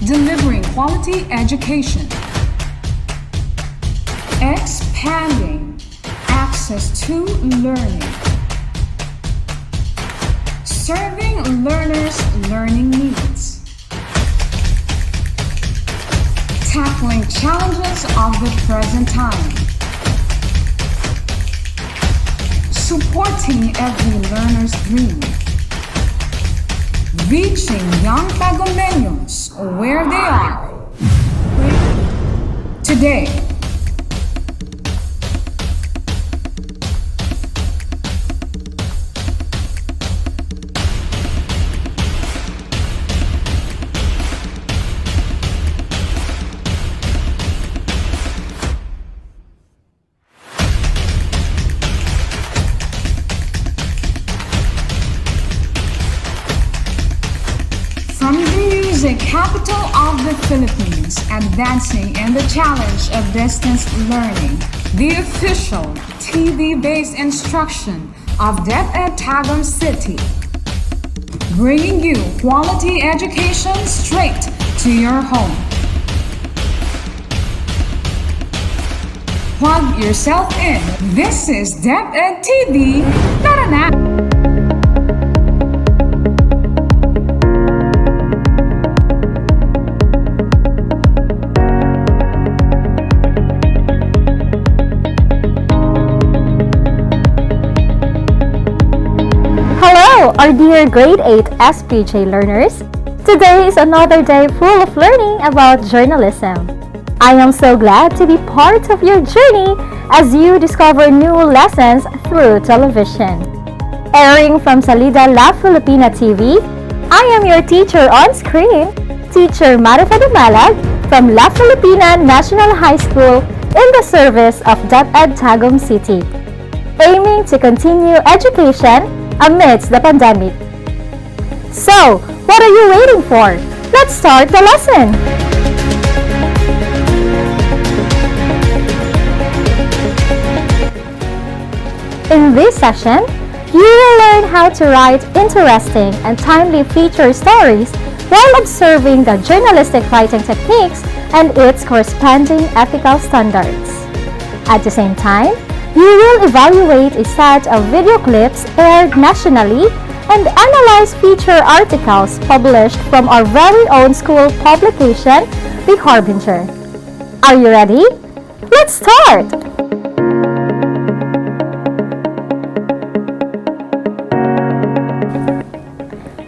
delivering quality education, expanding access to learning, serving learners' learning needs, tackling challenges of the present time, supporting every learner's dream, reaching young Tagumeños where they are today. From the music capital of the Philippines, advancing in the challenge of distance learning, the official TV-based instruction of DepEd Tagum City, bringing you quality education straight to your home. Plug yourself in. This is DepEd TV. Tara na! Our dear grade 8 SPJ learners, today is another day full of learning about journalism. I am so glad to be part of your journey as you discover new lessons through television. Airing from Salida La Filipina TV, I am your teacher on screen, Teacher Marifa Dumalag from La Filipina National High School in the service of DepEd Tagum City, aiming to continue education amidst the pandemic. So, what are you waiting for? Let's start the lesson! In this session, you will learn how to write interesting and timely feature stories while observing the journalistic writing techniques and its corresponding ethical standards. At the same time, you will evaluate a set of video clips aired nationally and analyze feature articles published from our very own school publication, The Harbinger. Are you ready? Let's start!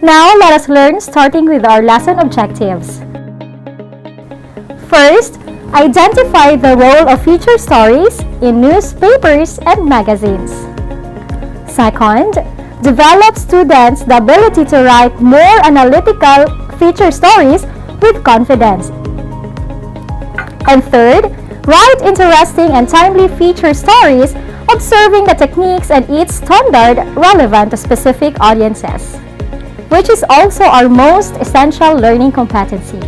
Now, let us learn starting with our lesson objectives. First, identify the role of feature stories in newspapers and magazines. Second, develop students the ability to write more analytical feature stories with confidence. And third, write interesting and timely feature stories observing the techniques and its standard relevant to specific audiences, which is also our most essential learning competency.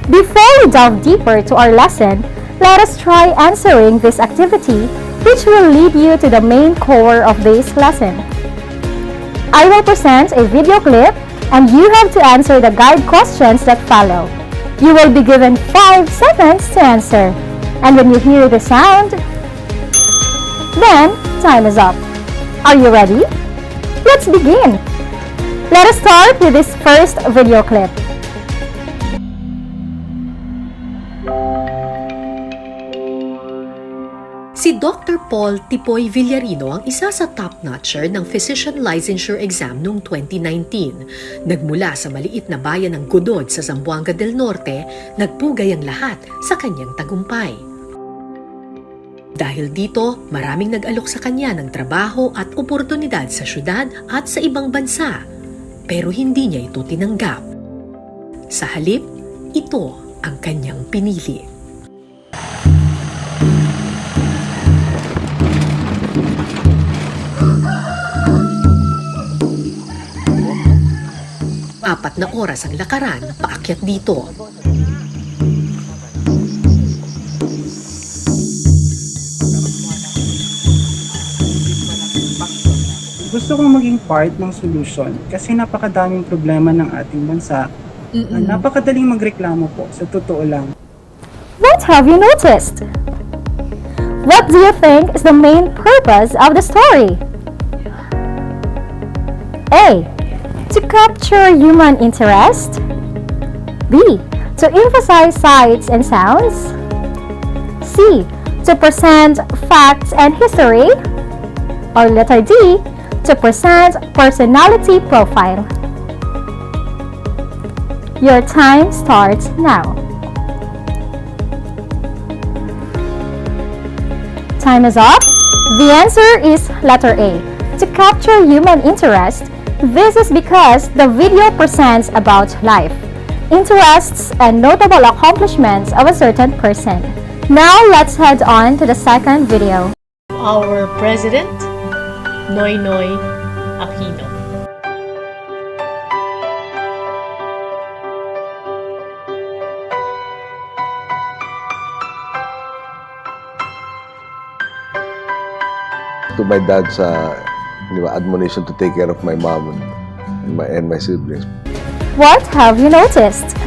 Before we delve deeper to our lesson, let us try answering this activity, which will lead you to the main core of this lesson. I will present a video clip and you have to answer the guide questions that follow. You will be given 5 seconds to answer. And when you hear the sound, then time is up. Are you ready? Let's begin. Let us start with this first video clip. Si Dr. Paul Tipoy Villarino ang isa sa top-notcher ng Physician Licensure Exam noong 2019. Nagmula sa maliit na bayan ng Godod sa Zamboanga del Norte, nagpugay ang lahat sa kanyang tagumpay. Dahil dito, maraming nag-alok sa kanya ng trabaho at oportunidad sa syudad at sa ibang bansa. Pero hindi niya ito tinanggap. Sa halip, ito ang kanyang pinili. Apat na oras ang lakaran paakyat dito. Gusto kong maging part ng solution kasi napakadaming problema ng ating bansa Napakadaling magreklamo po, sa totoo lang. What have you noticed? What do you think is the main purpose of the story? A. To capture human interest. B. To emphasize sights and sounds. C. To present facts and history. Or letter D. To present personality profile. Your time starts now. Time is up. The answer is letter A. To capture human interest. This is because the video presents about life, interests, and notable accomplishments of a certain person. Now let's head on to the second video. Our President, Noynoy Aquino. To my dad's admonition to take care of my mom and my siblings. What have you noticed?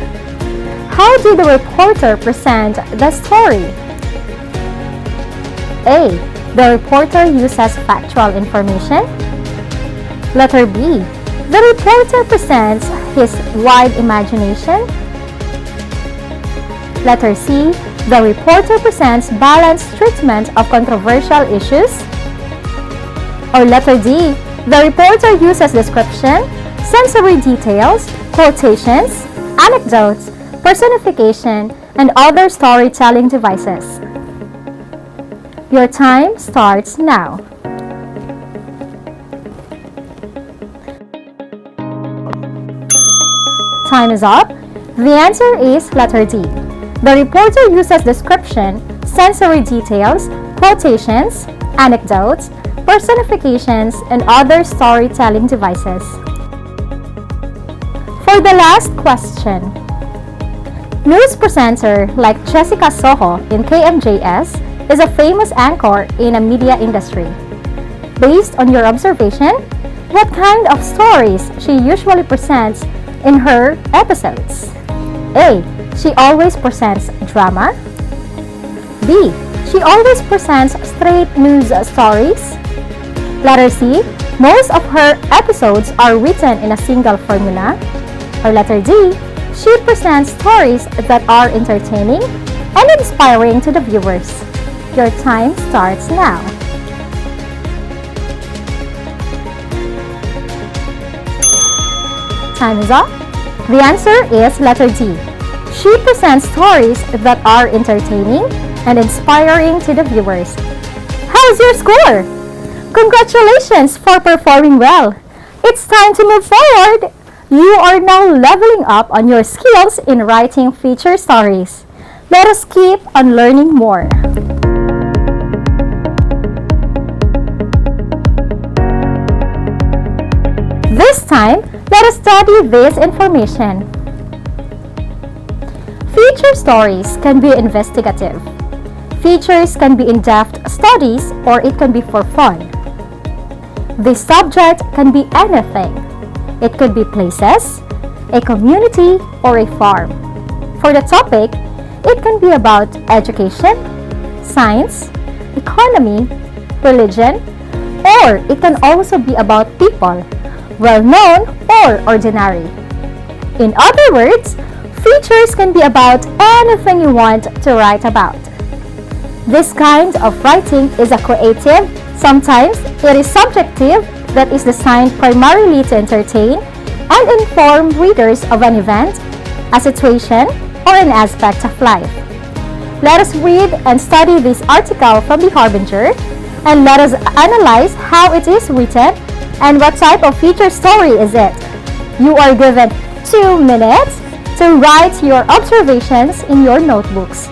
How did the reporter present the story? A. The reporter uses factual information. Letter B. The reporter presents his wide imagination. Letter C. The reporter presents balanced treatment of controversial issues. Or letter D. The reporter uses description, sensory details, quotations, anecdotes, personification, and other storytelling devices. Your time starts now. Time is up. The answer is letter D. The reporter uses description, sensory details, quotations, anecdotes, personifications, and other storytelling devices. For the last question, news presenter like Jessica Soho in KMJS is a famous anchor in a media industry. Based on your observation, what kind of stories she usually presents in her episodes? A. She always presents drama. B. She always presents straight news stories. Letter C. Most of her episodes are written in a single formula. Or letter D. She presents stories that are entertaining and inspiring to the viewers. Your time starts now. Time is up. The answer is letter D. She presents stories that are entertaining and inspiring to the viewers. How's your score? Congratulations for performing well. It's time to move forward. You are now leveling up on your skills in writing feature stories. Let us keep on learning more. This time, let us study this information. Feature stories can be investigative. Features can be in-depth studies or it can be for fun. The subject can be anything. It could be places, a community, or a farm. For the topic, it can be about education, science, economy, religion, or it can also be about people, well-known or ordinary. In other words, features can be about anything you want to write about. This kind of writing is a creative, sometimes it is subjective, that is designed primarily to entertain and inform readers of an event, a situation, or an aspect of life. Let us read and study this article from the Harbinger, and let us analyze how it is written and what type of feature story is it. You are given 2 minutes to write your observations in your notebooks.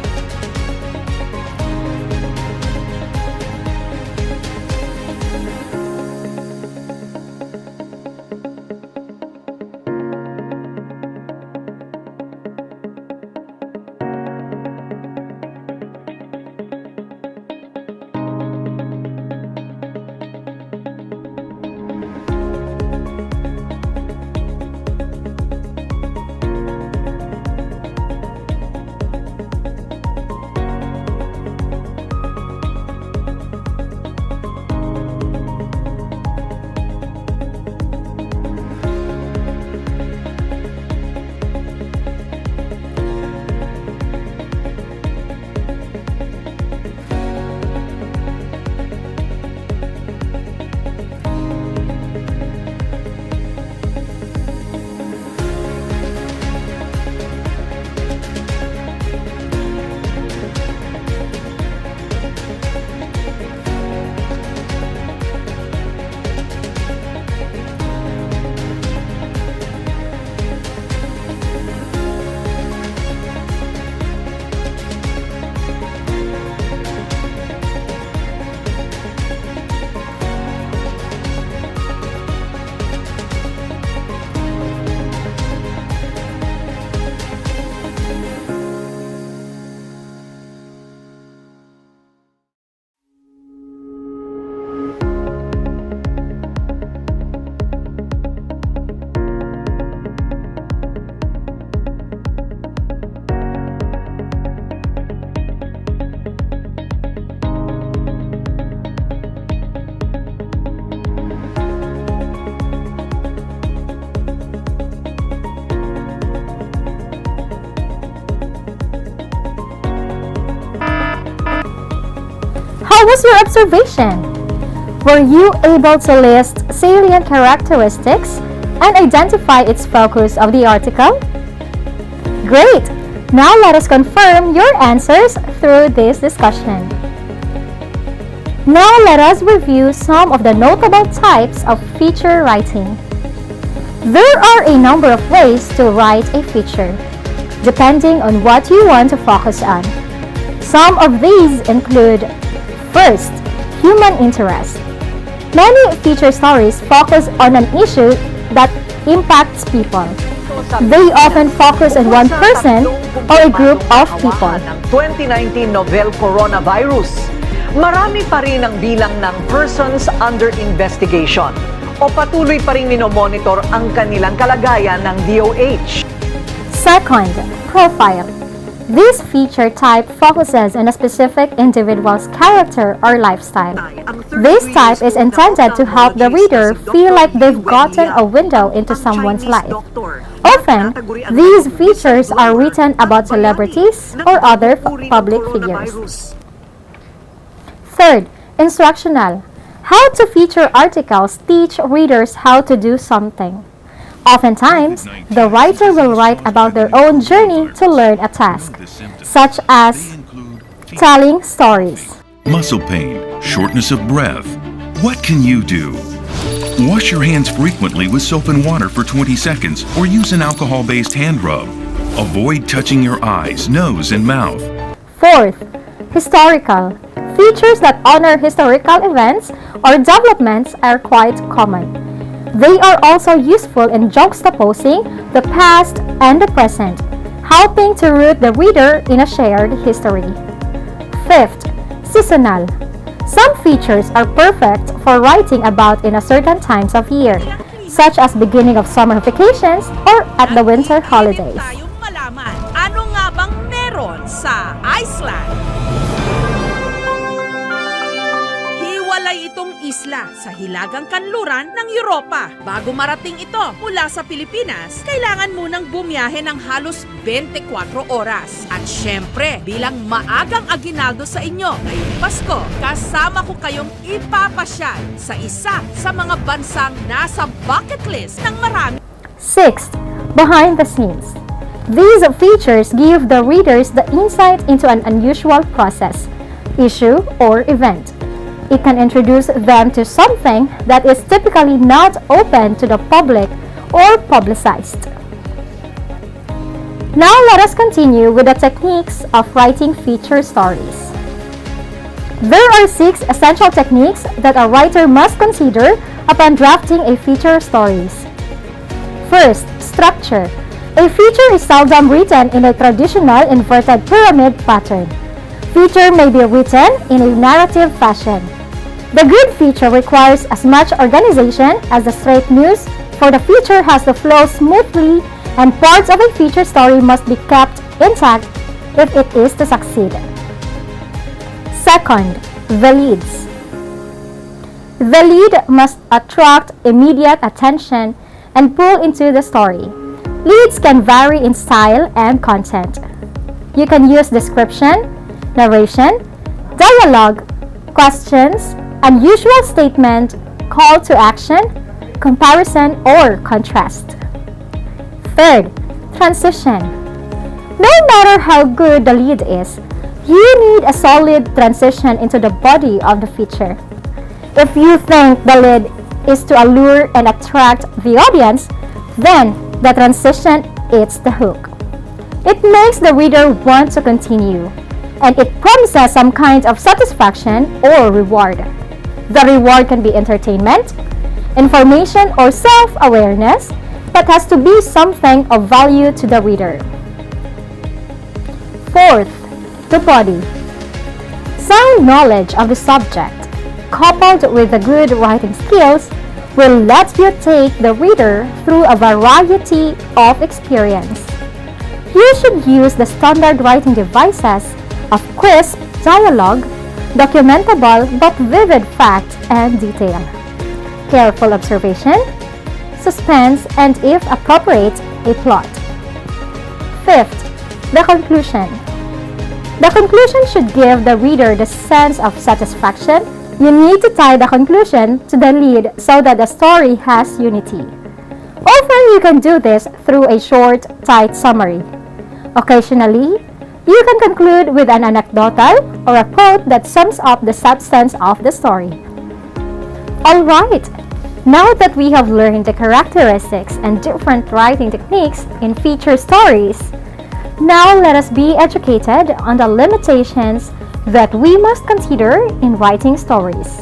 How was your observation? Were you able to list salient characteristics and identify its focus of the article? Great! Now let us confirm your answers through this discussion. Now let us review some of the notable types of feature writing. There are a number of ways to write a feature, depending on what you want to focus on. Some of these include: first, human interest. Many feature stories focus on an issue that impacts people. They often focus on one person or a group of people. Ng 2019 novel coronavirus, marami pa rin ang bilang ng persons under investigation o patuloy pa rin minomonitor ang kanilang kalagayan ng DOH. Second, profile. This feature type focuses on a specific individual's character or lifestyle. This type is intended to help the reader feel like they've gotten a window into someone's life. Often, these features are written about celebrities or other public figures. Third, instructional. How to feature articles teach readers how to do something. Oftentimes, the writer will write about their own journey to learn a task, such as telling stories. Muscle pain, shortness of breath. What can you do? Wash your hands frequently with soap and water for 20 seconds or use an alcohol-based hand rub. Avoid touching your eyes, nose, and mouth. Fourth, historical. Features that honor historical events or developments are quite common. They are also useful in juxtaposing the past and the present, helping to root the reader in a shared history. Fifth, seasonal. Some features are perfect for writing about in a certain times of year, such as beginning of summer vacations or at the winter holidays. Tayong malaman, ano nga bang meron sa Iceland? Hiwalay itong isla sa hilagang kanluran ng Europa. Bago marating ito mula sa Pilipinas, kailangan munang bumiyahe ng halos 24 oras. At syempre, bilang maagang aginaldo sa inyo ngayong Pasko, kasama ko kayong ipapasyal sa isa sa mga bansang nasa bucket list ng marami. Sixth, behind the scenes. These features give the readers the insight into an unusual process, issue, or event. It can introduce them to something that is typically not open to the public or publicized. Now let us continue with the techniques of writing feature stories. There are 6 essential techniques that a writer must consider upon drafting a feature stories. First, structure. A feature is seldom written in a traditional inverted pyramid pattern. Feature may be written in a narrative fashion. The good feature requires as much organization as the straight news, for the feature has to flow smoothly and parts of a feature story must be kept intact if it is to succeed. Second, the leads. The lead must attract immediate attention and pull into the story. Leads can vary in style and content. You can use description, narration, dialogue, questions, unusual statement, call to action, comparison, or contrast. Third, transition. No matter how good the lead is, you need a solid transition into the body of the feature. If you think the lead is to allure and attract the audience, then the transition is the hook. It makes the reader want to continue, and it promises some kind of satisfaction or reward. The reward can be entertainment, information, or self-awareness, but has to be something of value to the reader. Fourth, the body. Sound knowledge of the subject, coupled with the good writing skills, will let you take the reader through a variety of experience. You should use the standard writing devices of crisp dialogue, documentable but vivid fact and detail, careful observation, suspense, and if appropriate, a plot. Fifth, the conclusion. The conclusion should give the reader the sense of satisfaction. You need to tie the conclusion to the lead so that the story has unity. Often you can do this through a short, tight summary. Occasionally, you can conclude with an anecdotal or a quote that sums up the substance of the story. Alright, now that we have learned the characteristics and different writing techniques in feature stories, now let us be educated on the limitations that we must consider in writing stories.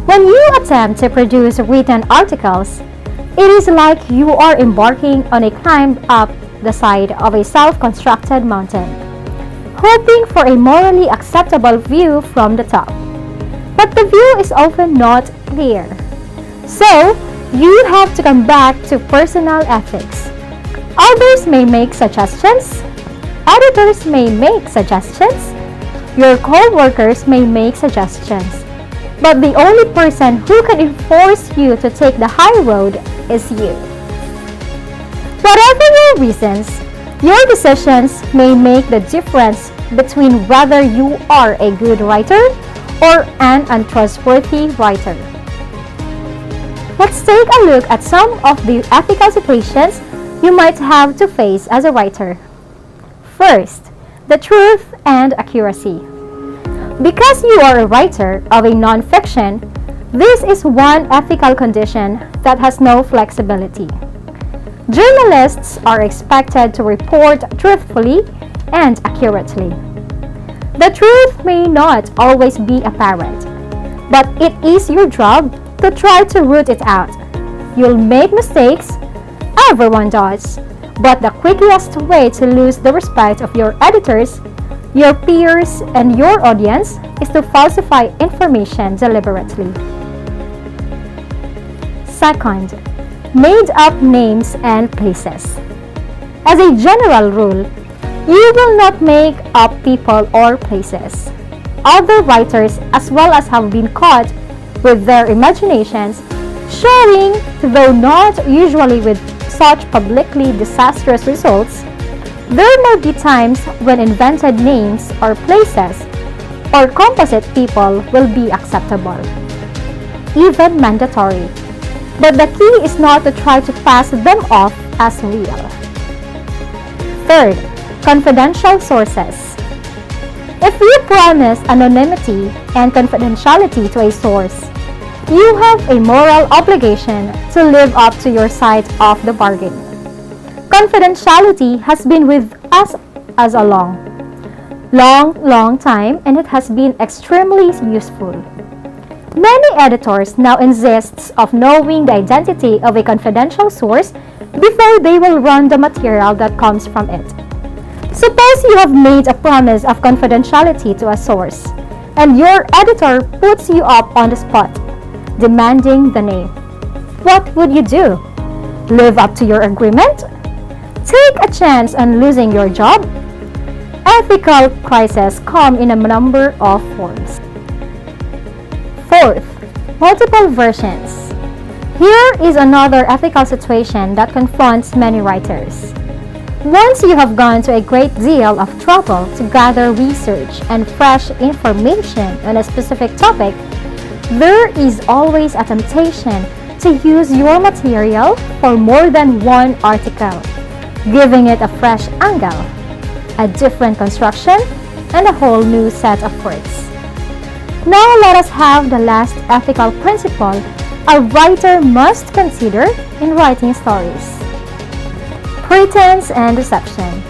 When you attempt to produce written articles, it is like you are embarking on a climb up the side of a self-constructed mountain, hoping for a morally acceptable view from the top. But the view is often not clear. So, you have to come back to personal ethics. Others may make suggestions. Editors may make suggestions. Your co-workers may make suggestions. But the only person who can enforce you to take the high road is you. Whatever your reasons, your decisions may make the difference between whether you are a good writer or an untrustworthy writer. Let's take a look at some of the ethical situations you might have to face as a writer. First, the truth and accuracy. Because you are a writer of a non-fiction, this is one ethical condition that has no flexibility. Journalists are expected to report truthfully and accurately. The truth may not always be apparent, but it is your job to try to root it out. You'll make mistakes. Everyone does. But the quickest way to lose the respect of your editors, your peers, and your audience is to falsify information deliberately. Second, made up names and places. As a general rule, you will not make up people or places. Other writers as well as have been caught with their imaginations, showing, though not usually with such publicly disastrous results, there may be times when invented names or places or composite people will be acceptable, even mandatory. But the key is not to try to pass them off as real. Third, confidential sources. If you promise anonymity and confidentiality to a source, you have a moral obligation to live up to your side of the bargain. Confidentiality has been with us as a long time, and it has been extremely useful. Many editors now insist of knowing the identity of a confidential source before they will run the material that comes from it. Suppose you have made a promise of confidentiality to a source, and your editor puts you up on the spot, demanding the name. What would you do? Live up to your agreement? Take a chance on losing your job? Ethical crises come in a number of forms. Fourth, multiple versions. Here is another ethical situation that confronts many writers. Once you have gone to a great deal of trouble to gather research and fresh information on a specific topic, there is always a temptation to use your material for more than one article, giving it a fresh angle, a different construction, and a whole new set of words. Now let us have the last ethical principle a writer must consider in writing stories. Pretense and deception.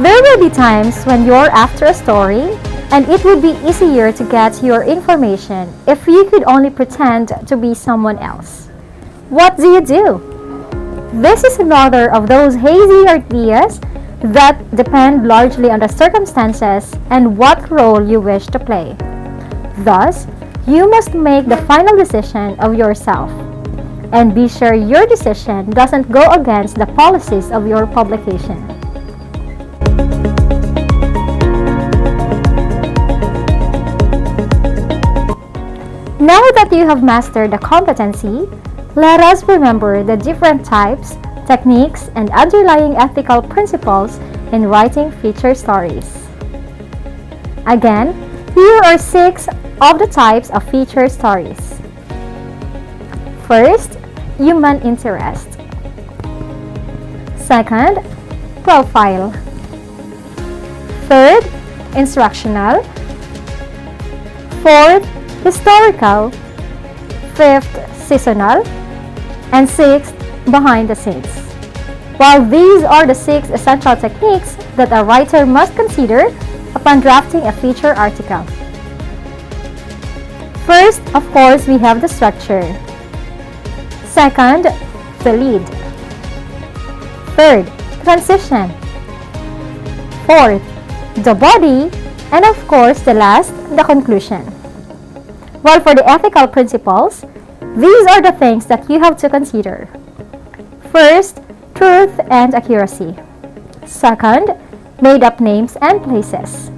There will be times when you're after a story, and it would be easier to get your information if you could only pretend to be someone else. What do? This is another of those hazy ideas that depend largely on the circumstances and what role you wish to play. Thus, you must make the final decision of yourself, and be sure your decision doesn't go against the policies of your publication. Now that you have mastered the competency, let us remember the different types, techniques, and underlying ethical principles in writing feature stories. Again, here are 6 of the types of feature stories. First, human interest. Second, profile. Third, instructional. Fourth, historical. Fifth, seasonal. And sixth, behind the scenes. While these are the 6 essential techniques that a writer must consider upon drafting a feature article. First, of course, we have the structure. Second, the lead. Third, transition. Fourth, the body. And of course, the last, the conclusion. While for the ethical principles, these are the things that you have to consider. First, truth and accuracy. Second, made-up names and places.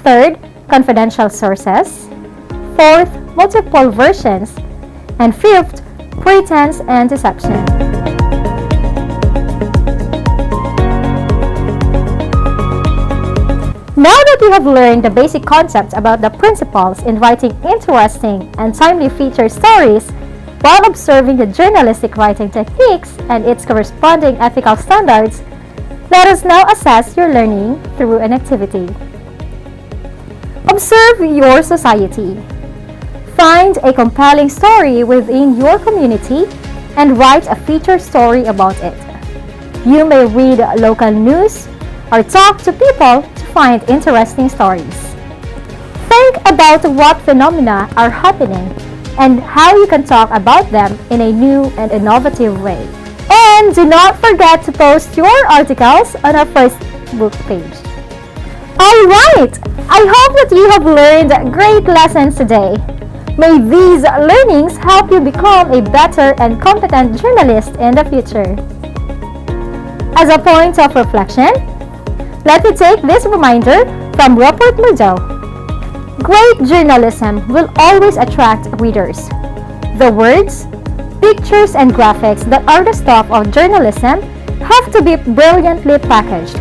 Third, confidential sources. Fourth, multiple versions. And fifth, pretense and deception. Now that you have learned the basic concepts about the principles in writing interesting and timely feature stories while observing the journalistic writing techniques and its corresponding ethical standards, let us now assess your learning through an activity. Observe your society. Find a compelling story within your community and write a feature story about it. You may read local news or talk to people to find interesting stories. Think about what phenomena are happening and how you can talk about them in a new and innovative way. And do not forget to post your articles on our Facebook page. Alright! I hope that you have learned great lessons today. May these learnings help you become a better and competent journalist in the future. As a point of reflection, let me take this reminder from Rupert Murdoch. Great journalism will always attract readers. The words, pictures, and graphics that are the stuff of journalism have to be brilliantly packaged.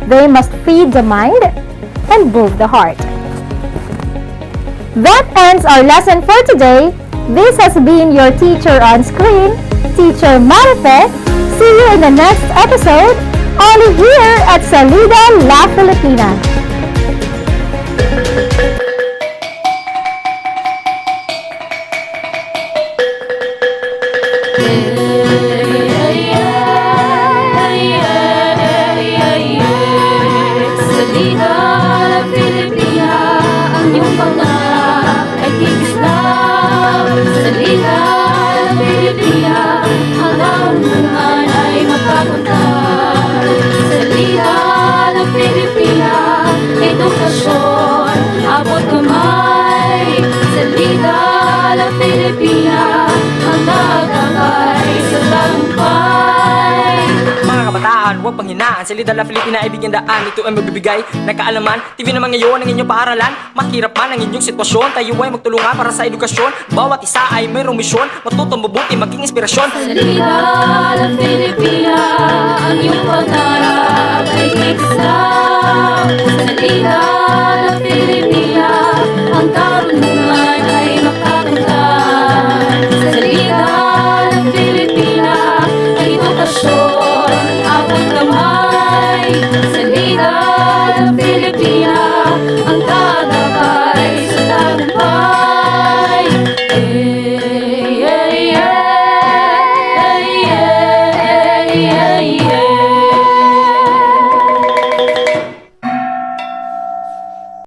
They must feed the mind and move the heart. That ends our lesson for today. This has been your teacher on screen, Teacher Marife. See you in the next episode, only here at Salida La Filipina. Salida La Filipina, ang iyong pangarap ay kikislap. Salida La Filipina, ang kaunungan ay magpapunta. Salida La Filipina, edukasyon, abot kamay. Salida La Filipina, ang gagabay sa tagumpay. Mga kabataan, huwag panghinaan. Salida La Filipina ay bigyan daan. Ito ay magbibigay ng kaalaman. TV naman ngayon ang inyong paaralan. Mahirap man ang inyong sitwasyon, tayo ay magtulungan para sa edukasyon. Bawat isa ay mayroong misyon, matutong mabuti, maging inspirasyon. Salida La Filipina, ang iyong pangarap ay kikislap. Salida La Filipina, ang karunungan ay magkakantan. Salida La Filipina, ang edukasyon, abot kamay.